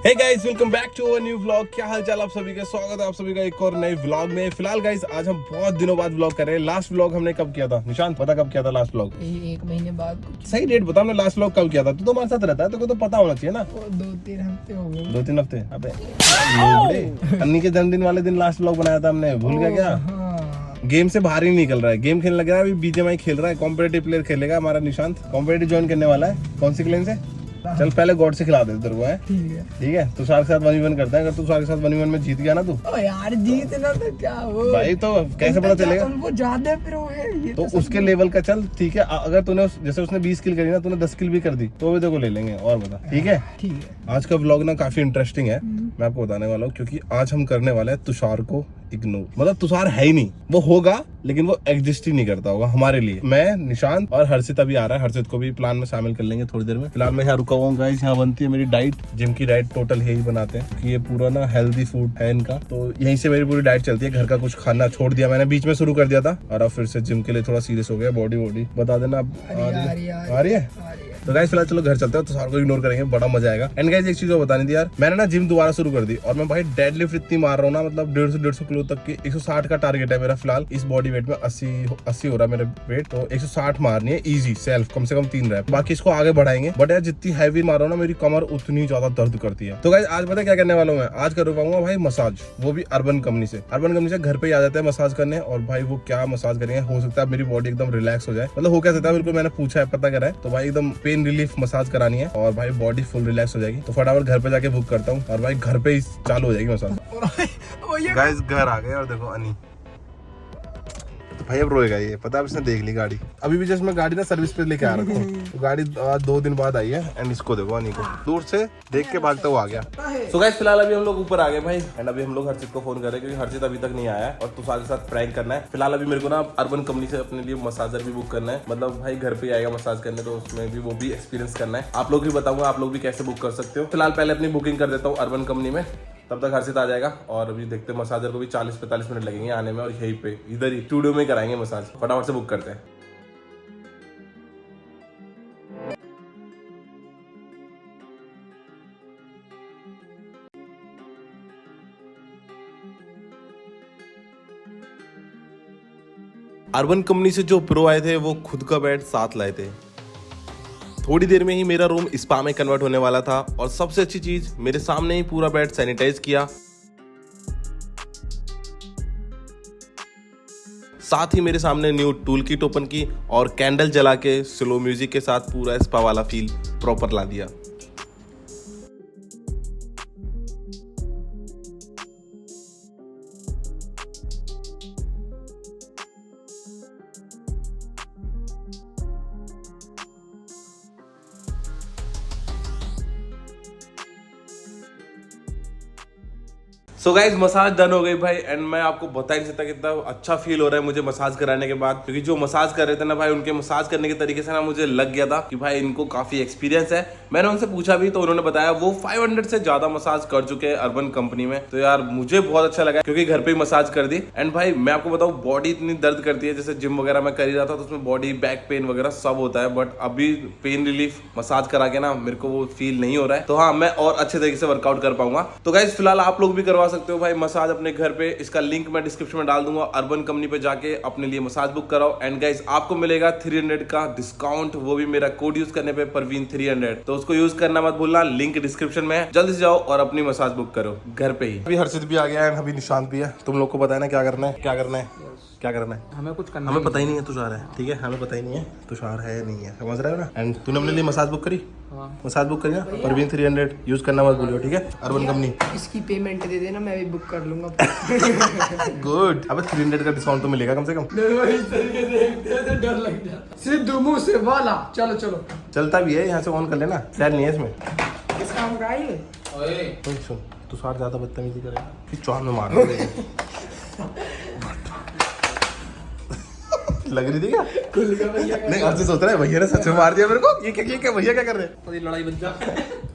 Hey guys welcome back to our new vlog. क्या हाल चाल आप सभी का, स्वागत है आप सभी का एक और नए व्लॉग में। फिलहाल गाइस आज हम बहुत दिनों बाद व्लॉग कर रहे हैं। लास्ट व्लॉग हमने कब किया था निशांत, पता कब किया था लास्ट व्लॉग? एक महीने बाद। सही डेट बता, हमने लास्ट व्लॉग कब किया था? तू तो हमारे साथ रहता है, तुमको तो पता होना चाहिए ना। 2-3 हफ्ते हो गए। 2-3 हफ्ते? अबे अन्नी के जन्मदिन वाले दिन लास्ट व्लॉग बनाया था हमने, भूल गया क्या? हाँ। गेम से बाहर ही नहीं निकल रहा है, गेम खेलने लग रहा है। अभी बीजेएमआई खेल रहा है, कॉम्पिटिटिव प्लेयर खेलेगा हमारा निशांत। कॉम्पिटिटिव ज्वाइन करने वाला है। कौन सी क्लेन से? चल पहले गॉड से खिला दे तेरे को, है ठीक है? तुषार के साथ 1v1 करता है। अगर तुषार के साथ 1v1 में जीत गया ना तू, ओ यार जीतना तो क्या वो भाई तो कैसे पता चलेगा? उनको ज्यादा फिर वो है ये तो उसके लेवल का चल ठीक है। अगर तूने जैसे उसने 20 किल करी ना, तूने 10 किल भी कर दी तो भी तेरे को ले लेंगे। और बता, ठीक है? ठीक है। आज का व्लॉग ना काफी इंटरेस्टिंग है, मैं आपको बताने वाला हूँ, क्योंकि आज हम करने वाले हैं तुषार को इग्नोर। मतलब तुषार है ही नहीं, वो होगा लेकिन वो एग्जिस्ट ही नहीं करता होगा हमारे लिए। मैं, निशांत और हर्षित अभी आ रहा है, हर्षित को भी प्लान में शामिल कर लेंगे थोड़ी देर में। फिलहाल मैं यहाँ रुका हुआ हूँ गाइस, यहाँ बनती है मेरी डाइट, जिम की डाइट टोटल यही बनाते हैं कि ये पूरा ना हेल्दी फूड है इनका, तो यहीं से मेरी पूरी डाइट चलती है। घर का कुछ खाना छोड़ दिया मैंने, बीच में शुरू कर दिया था और अब फिर से जिम के लिए थोड़ा सीरियस हो गया। बॉडी बता देना अब आ रही है। तो गाइस फिलहाल चलो घर चलते हैं, तुषार को इग्नोर करेंगे, बड़ा मजा आएगा। एंड गाइस एक चीज और बतानी थी यार, मैंने ना जिम दोबारा शुरू कर दी और मैं भाई डेडलिफ्ट इतनी मार रहा हूँ ना, मतलब 150 किलो तक की। 160 का टारगेट है मेरा फिलहाल। इस बॉडी वेट में 80 हो रहा है मेरा वेट, तो 160 मारनी है इजी सेल्फ, कम से कम 3 रैप। बाकी इसको आगे बढ़ाएंगे, बट यार जितनी हैवी मार रहा हूँ ना, मेरी कमर उतनी ज्यादा दर्द करती है। तो गाइस आज पता है क्या करने वाला हूँ मैं? आज कर पाऊंगा भाई मसाज, वो भी अर्बन कंपनी से। अर्बन कंपनी से घर पे ही आ जाते हैं मसाज करने, और भाई वो क्या मसाज करेंगे, हो सकता है मेरी बॉडी एकदम रिलैक्स हो जाए। मतलब हो क्या सकता है, बिल्कुल मैंने पूछा है, पता करा है, तो भाई एकदम पेन रिलीफ मसाज करानी है और भाई बॉडी फुल रिलैक्स हो जाएगी। तो फटाफट घर पे जाके बुक करता हूँ और भाई घर पे ही चालू हो जाएगी मसाज। गाइस घर आ गए और देखो अनी, तो भाई अब रोएगा ये, पता है इसने देख ली गाड़ी। अभी भी जस्ट मैं गाड़ी ना सर्विस पे लेके आ रखा हूँ, तो गाड़ी 2 दिन बाद आई है। एंड इसको देखो अनी को दूर से देख के भागता हुआ आ गया। सो गाइस फिलहाल अभी हम लोग ऊपर आ गए भाई, एंड अभी हम लोग हर्षित को फोन कर रहे हैं क्योंकि हर्षित अभी तक नहीं आया है और तुषार के साथ प्रैंक करना है। फिलहाल अभी मेरे को ना अर्बन कंपनी से अपने लिए मसाजर भी बुक करना है, मतलब भाई घर पे आएगा मसाज करने, तो उसमें भी वो भी एक्सपीरियंस करना है। आप लोग भी बताऊंगा आप लोग भी कैसे बुक कर सकते हो। फिलहाल पहले अपनी बुकिंग कर देता हूँ अर्बन कंपनी में, तब तक हर्षित आ जाएगा। और अभी देखते हैं, मसाजर को भी 40-45 मिनट लगेंगे आने में, और यहीं पे इधर ही स्टूडियो में कराएंगे मसाज। फटाफट से बुक करते हैं। अर्बन कंपनी से जो प्रो आए थे वो खुद का बेड साथ लाए थे। थोड़ी देर में ही मेरा रूम स्पा में कन्वर्ट होने वाला था, और सबसे अच्छी चीज, मेरे सामने ही पूरा बेड सैनिटाइज किया, साथ ही मेरे सामने न्यू टूल किट ओपन की और कैंडल जला के स्लो म्यूजिक के साथ पूरा स्पा वाला फील प्रॉपर ला दिया। सो गाइज मसाज डन हो गई भाई, एंड मैं आपको बता ही नहीं सकता कितना अच्छा फील हो रहा है मुझे मसाज कराने के बाद, क्योंकि जो मसाज कर रहे थे ना भाई, उनके मसाज करने के तरीके से ना मुझे लग गया था कि भाई इनको काफी एक्सपीरियंस है। मैंने उनसे पूछा भी तो उन्होंने बताया वो 500 से ज्यादा मसाज कर चुके हैं अर्बन कंपनी में। तो यार मुझे बहुत अच्छा लगा क्योंकि घर पे ही मसाज कर दी। एंड भाई मैं आपको बताऊं, बॉडी इतनी दर्द करती है, जैसे जिम वगैरह मैं कर ही रहा था तो उसमें बॉडी बैक पेन वगैरह सब होता है, बट अभी पेन रिलीफ मसाज करा के ना मेरे को वो फील नहीं हो रहा है। तो हाँ, मैं और अच्छे तरीके से वर्कआउट कर पाऊंगा। तो गाइज फिलहाल आप लोग भी करवा सकते हो भाई मसाज अपने घर पे, इसका लिंक मैं डिस्क्रिप्शन में डाल दूंगा। अर्बन कंपनी पे जाके अपने लिए मसाज बुक कराओ, एंड गाइस आपको मिलेगा 300 का डिस्काउंट, वो भी मेरा कोड यूज करने पे परवीन 300, तो उसको यूज करना मत भूलना, लिंक डिस्क्रिप्शन में है। जल्दी से जाओ और अपनी मसाज बुक करो घर पे ही। अभी हर्षित भी आ गया है, अभी निशांत भी है। तुम लोग को पता है ना क्या करना है, क्या करना है, क्या करना है? हमें कुछ करना, हमें पता ही नहीं है तुषार है, ठीक है? हमें पता ही नहीं है तुषार है नहीं है, समझ रहे हो ना? एंड तूने अपने लिए मसाज बुक करी? हाँ। मसाज बुक करी ना, परवीन 300 यूज करना मत भूलियो, ठीक है? Urban company. इसकी पेमेंट दे देना, मैं भी बुक कर लूंगा। गुड। अब 300 का डिस्काउंट तो मिलेगा कम से कम। डर लग जाता, सीधे मुंह से वाला। चलो चलो, चलता भी है, यहाँ से ऑन कर लेना, शायद नहीं है इसमें। इसका हम गाएंगे। ओए सुन, तुषार ज्यादा बदतमीजी करेगा फिर चौहान में मार लग रही थी क्या? नहीं आज सोच रहा है भैया ने सच में मार दिया मेरे को, ये क्या भैया क्या कर रहे हैं? तो ये लड़ाई बन जा।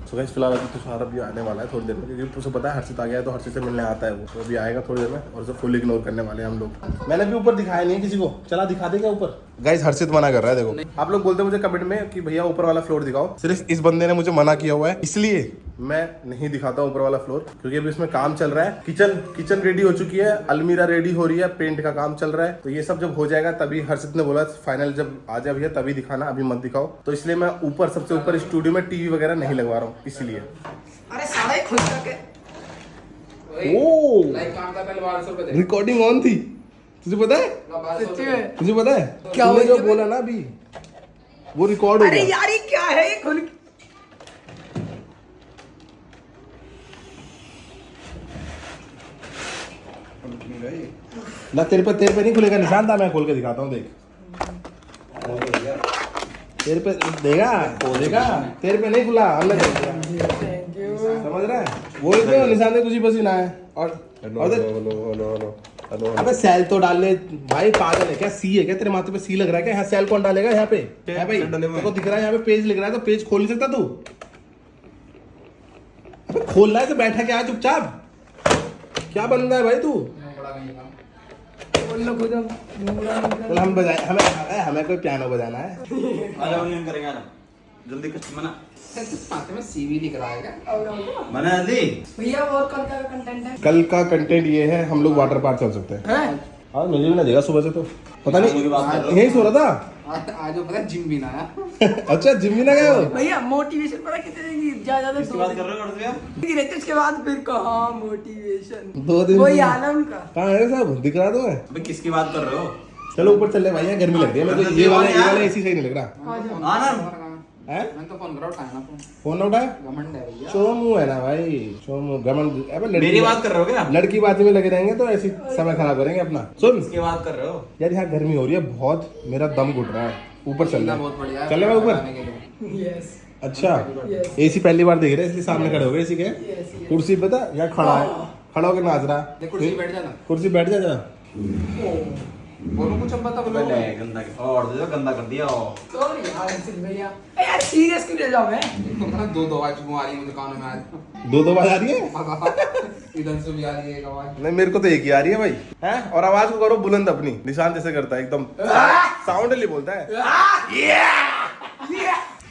सो गाइस फिलहाल अभी तुषार अभी आने वाला है थोड़ी देर में, क्योंकि तुझे पता है हर्षित आ गया है, तो हर्षित से मिलने आता है वो, तो अभी आएगा थोड़ी देर में, और उसे फुल इग्नोर करने वाले हैं हम लोग। मैंने भी ऊपर दिखाया नहीं है किसी को, चला दिखा देगा ऊपर। गाइस हर्षित मना कर रहा है, देखो आप लोग बोलते हैं मुझे कमेंट में कि भैया ऊपर वाला फ्लोर दिखाओ, सिर्फ इस बंदे ने मुझे मना किया हुआ है, इसलिए मैं नहीं दिखाता ऊपर वाला फ्लोर क्योंकि अभी इसमें काम चल रहा है। किचन रेडी हो चुकी है, अलमीरा रेडी हो रही है, पेंट का काम चल रहा है। तो ये सब जब हो जाएगा तभी हर्षित ने बोला फाइनल जब आ जाए भैया तभी दिखाना, अभी मत दिखाओ। तो इसलिए मैं ऊपर सबसे ऊपर स्टूडियो में टीवी वगैरह नहीं लगवा रहा हूँ इसलिए। अरे सारा ही खुल सके। ओ लाइक काम था पहले 1200 रुपए दे। रिकॉर्डिंग ऑन थी, तुझे पता है? सच्ची में? तुझे पता है क्या तूने हुआ जो ये? बोला ना अभी वो रिकॉर्ड हो अरे गया। यार ये क्या है, ये खुल ना तेरे पे नहीं खुलेगा निशान था, मैं खोल के दिखाता हूँ देख। तेरे पे देगा तेरे पे नहीं खुला, हमने देख दिया। Thank you. समझ रहा है? वो तो निशान दे तुझी पसीना है। और अबे सेल तो डाल ले भाई, पागल है क्या? सी है क्या तेरे माथे पे? सी लग रहा है क्या? यहाँ सेल कौन डालेगा यहाँ पे? है भाई देखो दिख रहा है यहाँ पे पेज लिख रहा है, तो पेज खोल नहीं सकता तू? अबे खोल रहा है तो बैठा क्या चुपचाप? क्या बंदा है भाई तू? बोल लो खुद हम चल हम बजाए, हमें कोई पियानो बजाना है। करेंगे ना जल्दी कुछ मना माथे में सीवी दिख रहा है क्या? मना जल्दी भैया और कल का कंटेंट है? कल का कंटेंट ये है, हम लोग वाटर पार्क चल सकते हैं। हैं? हाँ मुझे भी ना देगा सुबह से, तो पता नहीं यही सो रहा था। आज वो पता जिम भी ना आया। अच्छा जिम भी ना गए हो? भैया मोटिवेशन पता कितने देंगी? ज्यादा किसकी बात कर रहे हो भैया? रहते उसके बाद फिर कहा मोटिवेशन 2 दिन वही आना उनका। कहाँ है सब? दिख रहा तुम्हें? अबे किसकी बात कर रहे हो? चलो ऊपर चल ले भाई, यहाँ गर्मी लग रही है। मैं तो ये वाला एसी सही नहीं लग रहा आना है। मैंने तो फोन करा उठाया ना फोन। फोन ना उठाया? घमंड है भैया। चोमू है ना भाई, चोमू घमंड। अबे मेरी बात कर रहे हो क्या? लड़की बात में लगे रहेंगे तो ऐसी समय खराब करेंगे अपना। सुन किसकी बात कर रहे हो? यार यहाँ गर्मी हो रही है बहुत, मेरा दम घुट रहा है। ऊपर चल रहा बहुत बढ़िया है। चल रहा है ऊपर? बनाने के लिए। यस अच्छा Yes. एसी पहली बार देख रहे हैं इसलिए सामने खड़े हो गए। एसी के यस कुर्सी पता यहाँ खड़ा है, खड़ा होकर नाच रहा देख कुर्सी पे बैठ जाना। कुर्सी बैठ जा। बोलो कुछ अब बता बोलो। गंदा और दे दो, गंदा कर दिया। सॉरी यार अंशिल भैया। यार सीरियस क्यों ले जाओ? मैं दो आवाज आ रही है मुझे कानों में आज। 2 बार आ रही है? इधर से भी आ रही है एक आवाज। नहीं मेरे को तो एक ही आ रही है भाई। है और आवाज को करो बुलंद अपनी, निशान जैसे करता है एकदम साउंडली बोलता है।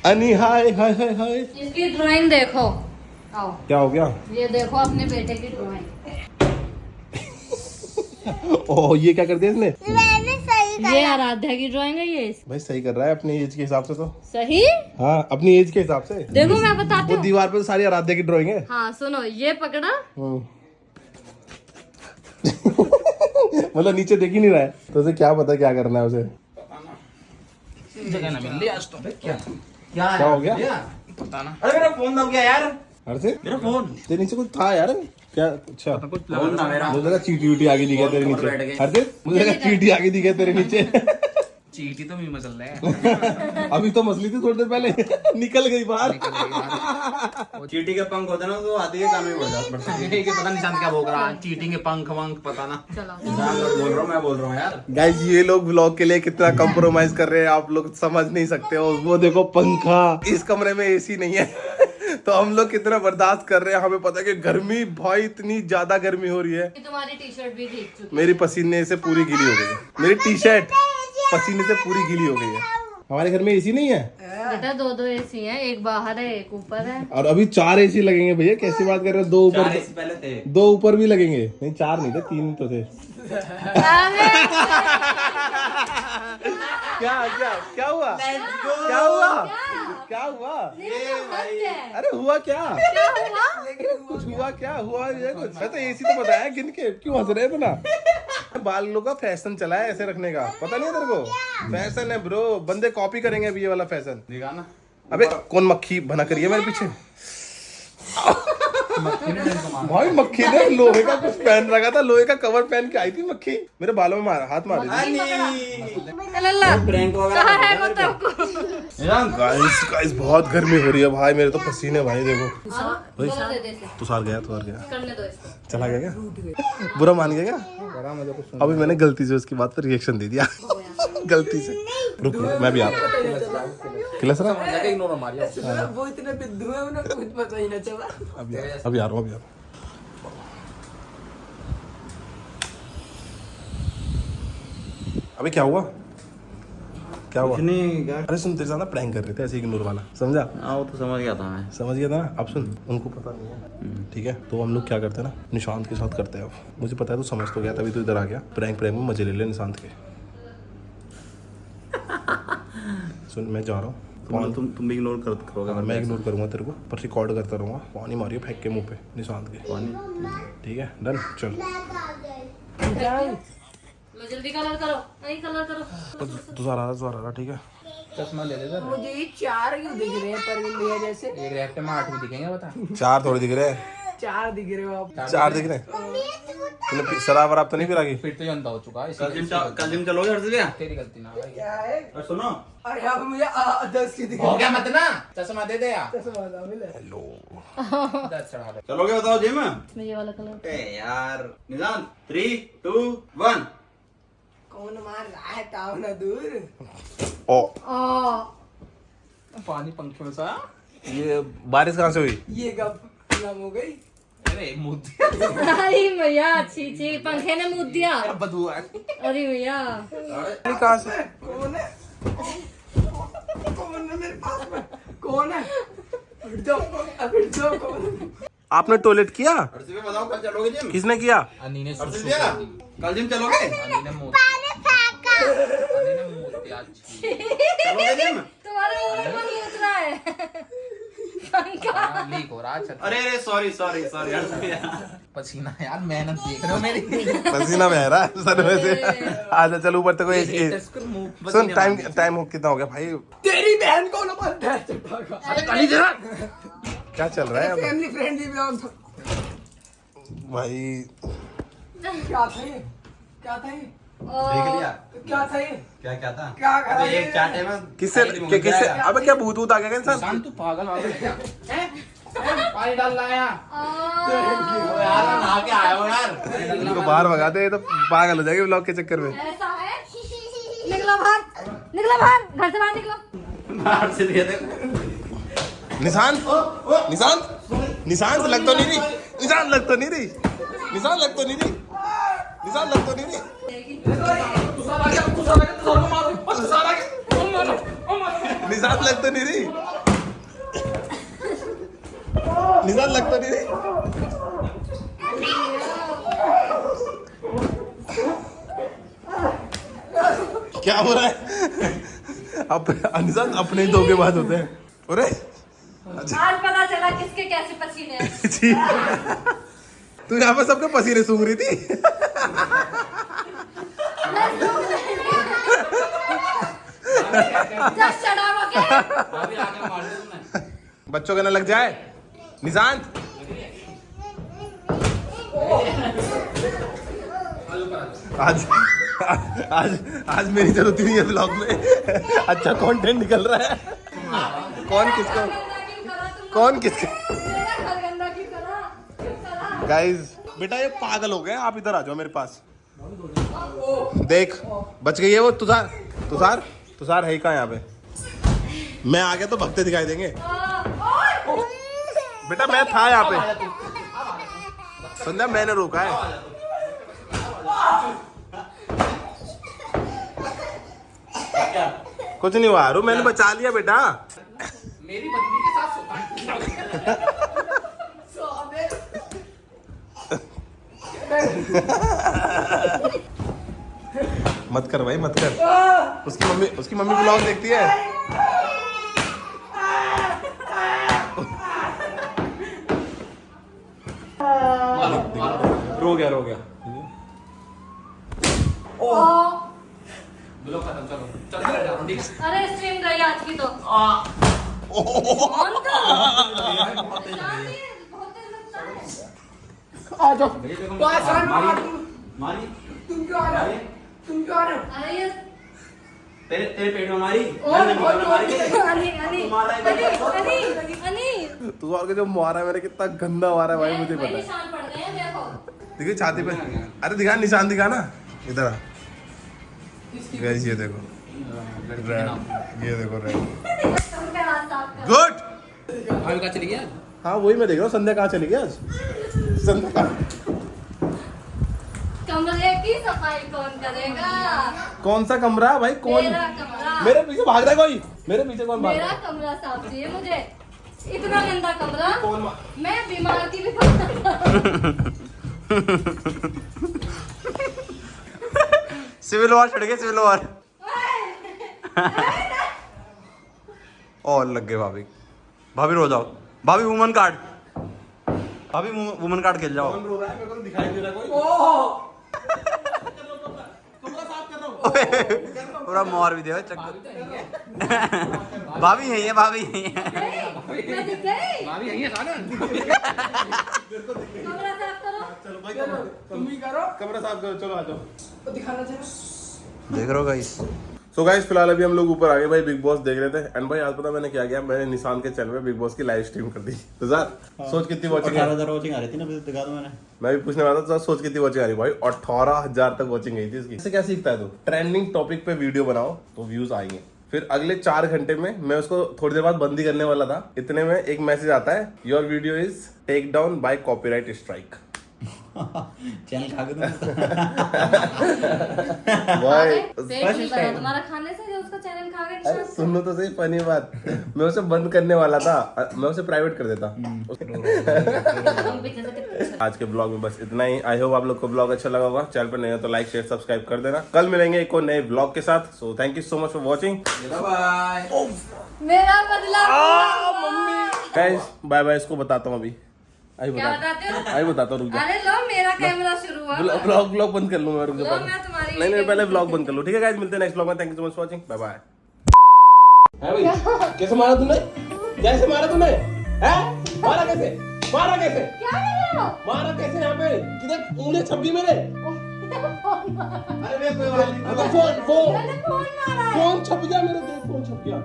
अनी हाय हाय हाय हाय। इसकी ड्राइंग देखो। आओ क्या हो गया? ये देखो अपने बेटे की ड्राइंग। ओह ये क्या कर दिया इसने? ये आराध्या की ड्राइंग है ये। भाई सही कर रहा है अपनी एज के हिसाब से तो। सही? हाँ अपनी एज के हिसाब से। देखो मैं बताती वो हूँ। दीवार पे तो सारी आराध्या की ड्राइंग है। हाँ सुनो, ये पकड़ा। मतलब नीचे देख ही नहीं रहा है तो उसे क्या पता क्या करना है उसे। जगह ना मिल रही आज तो। क्या क्या हो गया? पता ना। अरे मेरा फोन दब गया यार। हर से मेरा फोन तेरे नीचे कुछ था यार क्या? अच्छा फोन ना मेरा। मुझे लगा चीटी उटी आगे दिखा तेरे बैठ नीचे। गए। हर से मुझे लगा चीटी आगे दिखा तेरे नीचे। चीटी तो मैं मसल रहा है। अभी तो मसली थी थोड़ी देर पहले, निकल गई बाहर। वो चीटी के पंख होते ना तो आती है काम में बढ़ जाता है। ये पता निशान क्या बोल रहा है? चीटी के पंख वंख पता ना। निशान बोल रहा हूँ, मैं बोल रहा हूँ यार। गाइस ये लोग व्लॉग के लिए कितना कंप्रोमाइज कर रहे हैं आप लोग समझ नहीं सकते हो। वो देखो पंखा, इस कमरे में एसी नहीं है तो हम लोग कितना बर्दाश्त कर रहे हैं। हमें पता है कि गर्मी भाई इतनी ज्यादा गर्मी हो रही है। तुम्हारी टी शर्ट भी भीग चुकी मेरी पसीने से पूरी गीली हो गई है। मेरी टी शर्ट पसीने से पूरी गीली हो गई है। हमारे घर में एसी नहीं है है। बेटा 2 एसी हैं, एक बाहर है एक ऊपर है। और अभी 4 एसी लगेंगे भैया, कैसी बात कर रहे हो? 2 ऊपर, 4 पहले थे। 2 ऊपर भी लगेंगे। नहीं 4 नहीं थे, 3 तो थे। क्या क्या क्या हुआ? क्या हुआ? क्या हुआ? अरे हुआ क्या? कुछ हुआ क्या? हुआ ये कुछ? मैं तो एसी तो बताया गिन के, क्यों हंस रहे हैं इतना? बालों का फैशन चला है ऐसे रखने का, पता नहीं है तेरे को? फैशन है ब्रो, बंदे कॉपी करेंगे अभी ये वाला फैशन। देखा ना। अबे कौन मक्खी बना करी है मेरे पीछे? भाई मक्खी ने लोहे का कुछ पहन रखा था, लोहे का कवर पहन के आई थी मक्खी, मेरे बालों में हाथ मार रही थी। लल्ला प्रैंक कहाँ है मतलब को? गाइस गाइस बहुत गर्मी हो रही है भाई, मेरे तो पसीने भाई देखो। बोलो दे दे इसे। तुषार गया करने दो इसको। चला गया क्या? बुरा मान गया क्या? अभी मैंने गलती से उसकी बात पर रिएक्शन दे दिया गलती से। रुक मैं भी आ रहा हूँ। खिलस रहा? इग्नोर मारिया। वो इतने बिंदु है उन्हें कुछ पता ही ना चला। अभी आ रहा हूँ अभी आ रहा हूँ। अभी क्या हुआ? क्या हुआ? कुछ नहीं क्या। अरे सुन, तेरे साथ ना प्रैंक कर रहे थे ऐसे इग्नोर वाला, समझा? वो तो समझ गया था मैं। समझ गया था ना? अब सुन, उनको पता नहीं है, ठीक है? तो हम लोग क्या करते हैं ना, निशांत के साथ करते हैं। अब मुझे पता है तू समझ तो गया, तभी तू इधर आ गया। प्रैंक में मजे ले ले निशांत के। सुन, मैं जा रहा हूँ। तुम भी इग्नोर करोगे? मैं इग्नोर करूंगा तेरे को, पर रिकॉर्ड करता रहूंगा। पानी मारियो फेंक के मुंह पे निशांत के। ठीक है, डन। चल लो जल्दी कलर करो, नहीं कलर करो। तुषार आ रहा, ठीक है? चश्मा ले ले। मुझे ये 4 क्यों दिख रहे हैं परवीन भैया जैसे? एक रेफ्ट में 8 भी दिखेंगे बता। 4 थोड़ी दिख रहे हैं, 4 दिख रहे हो आप। 4 दिख रहे हैं। तूने शराब वराब तो नहीं पिला? फिर तो जनता हो चुका है। कल जिम चलोगे हर्ष भैया? तेरी गलती ना भाई। क्या है? और सुनो, अरे अब मुझे 10 की दिख हो गया मत ना, चश्मा दे दे यार। हेलो, 10 चढ़ा दे। चलोगे बताओ जिम? मैं ये वाला कलर। यार निशान 3 2 1। कौन मार रहा है? ताव ना दूर। ओ पानी पंखे में सा। ये बारिश कहाँ से हुई? ये गप खत्म हो गई। अरे मुद्दे अरे भैया, छी छी, पंखे ने मुँह दिया। बदबू आ अरे भैया, कहाँ से? कौन है? कौन है मेरे पास में? कौन है? हट जाओ, कौन है? आपने टॉयलेट किया? हर्ष भैया बताओ कल चलोगे जिम? किसने किया? अनी ने हर्ष भैया कल जिम चलोगे? अनी ने मुंह अनी ने मुंह दिया। चलोगे जिम? तुम्हारे मुंह में कौन मूत रहा है? पंखा लीक हो रहा है छत। अरे सॉरी हर्ष भैया। पसीना यार, मेहनत देख रहे हो मेरी। पसीना बह रहा है सर में से। आजा चल ऊपर तक। सुन, टाइम कितना हो गया भाई? तेरी बहन को ना मत डर चटाका। क्या चल रहा है अब? फैमिली फ्रेंडली ब्लॉग भाई? क्या था ये? क्या था ये? देख लिया क्या था ये? क्या था? क्या करा एक ये? चाटे में किससे? अबे क्या भूत भूत आ गया इंसान? शांत, तू पागल हो गया क्या? पानी डाल रहा है यार नहा के आया हो यार। इनको बाहर भगा दे, ये तो पागल हो जाएगी ब्लॉग के चक्कर में। ऐसा है। निकलो बाहर, घर से बाहर निकलो। बाहर से दिया देखो। निशांत लग तो नहीं रही। निशांत लग तो नहीं रही। क्या हो रहा है? अब निशांत अपने ही धोखेबाज होते हैं। अरे आज पता चला किसके कैसे पसीने हैं। जी, तू यहाँ पर सबके पसीने सूंघ रही थी। Just shut up, okay? अभी आके मार दे तुमने। बच्चों के न लग जाए। निशांत आज मेरी जरूरत नहीं है ब्लॉग में। अच्छा कंटेंट निकल रहा है। कौन किसको गाइस? बेटा ये पागल हो गए, आप इधर आ जाओ मेरे पास। देख बच गई है वो। तुषार है ही कहाँ यहाँ पे? मैं आ गया तो भगते दिखाई देंगे। बेटा मैं था यहाँ पे, संध्या मैंने रोका है। कुछ नहीं हुआ आरू, मैंने बचा लिया बेटा। मेरी बंदी के साथ सोता। मत कर भाई, मत कर। उसकी मम्मी ब्लॉग देखती है। रो गया। ब्लॉग खत्म, चलो चल जाओ ठीक है। अरे स्ट्रीम गई आज की तो। कौन था? शादी, बहुत देर लगता है। आ जाओ। मारी तुम क्यों आ रहे हो? अरे ये तेरे पेट में मारी। अनी तुषार के जो मारा है मैंने, कितना गंदा मारा है भाई, मुझे पता है। निशान पड़ गए हैं, देखो। देखिए छाती पे। अरे दिखा, निशान दिखा ना इधर आ। गाइस ये देखो रेड, ये देखो रेड। उनका हाथ साफ कर। गुड। अभी कहाँ चली गया? हाँ वही मैं देख रहा हूँ। संध्या कहाँ चली गई आज? संध्या कहाँ? कमरे कमरे की सफाई कौन करेगा? कौन सा कमरा भाई? कौन? मेरा कमरा। मेरे पीछे भाग रहा है कोई? मेरे पीछे कौन भाग रहा मेरा है? कमरा साफ चाहिए मुझे। इतना गंदा कमरा। कौन मैं बीमार की भी सिविल वॉर छड़ गए, सिविल वॉर। और लग गए भाभी। भाभी रो जाओ, भाभी वुमन कार्ड, भाभी वुमन कार्ड खेल जाओ। कौन रो रहा है? मेरे को तो दिखाई दे रहा है कोई। कमरा साफ कर रहा हूँ। पूरा मोर भी दे चक्कर। भाभी यही है, भाभी यही है। मैं दिख गई। भाभी यही है सारा। कमरा साफ करो। चलो भाई चलो तुम ही करो। कमरा साफ करो, चलो आ जाओ। तो दिखाना चाहिए। देख रहे हो गाइस। सो गाइस फिलहाल अभी हम लोग ऊपर आ गए भाई, बिग बॉस देख रहे थे। एंड भाई आज पता मैंने क्या किया, मैंने निशान के चैनल पे बिग बॉस की लाइव स्ट्रीम कर दी। तो सोच कितनी वॉचिंग है? 18,000 वॉचिंग आ रही थी ना, अभी दिखा दो मैंने। मैं भी पूछने वाला था, सोच कितनी वॉचिंग आ रही भाई? 18,000 तक वॉचिंग गई थी इसकी। इससे क्या सीखता है तू? ट्रेंडिंग टॉपिक पे वीडियो बनाओ तो व्यूज आएंगे। फिर अगले 4 घंटे में मैं उसको थोड़ी देर बाद बंद ही करने वाला था, इतने में एक मैसेज आता है, your video is take down by copyright strike. Channel खा के भाई पेट नहीं भरा तुम्हारा खाने से, जो उसका चैनल खा गए। अरे सुनो तो सही फनी बात, मैं उसे बंद करने वाला था, मैं उसे प्राइवेट कर देता। आज के ब्लॉग में बस इतना ही। आई होप आप लोग को ब्लॉग अच्छा लगा होगा। चैनल पर नए हो तो लाइक शेयर सब्सक्राइब कर देना। कल मिलेंगे एक और नए ब्लॉग के साथ। So thank you so much for watching. Bye. मेरा बदला। Guys bye bye. इसको बताता हूँ अभी। आई क्या बताते हो? आई बताता हूँ, रुक जा। अरे लो, मेरा कैमरा शुरू हुआ। ब्लॉग बंद कर लूँ मैं, रुक जा। लो, मैं तुम्हारी नहीं पहले ब्लॉग बंद कर लूँ, ठीक है गाइस? मिलते हैं नेक्स्ट ब्लॉग में। Thank you so much for watching, bye bye. है भाई, कैसे मारा तूने? कैसे मारा तूने? हैं? मारा कैसे? मारा कैसे? क्या कर रहे हो? मारा कैसे? यहाँ पे किधर उंगली छप गई मेरे? अरे मैं कोई बात नहीं। फोन मैंने फोन मारा है। फोन छप गया मेरे, देख फोन छप गया।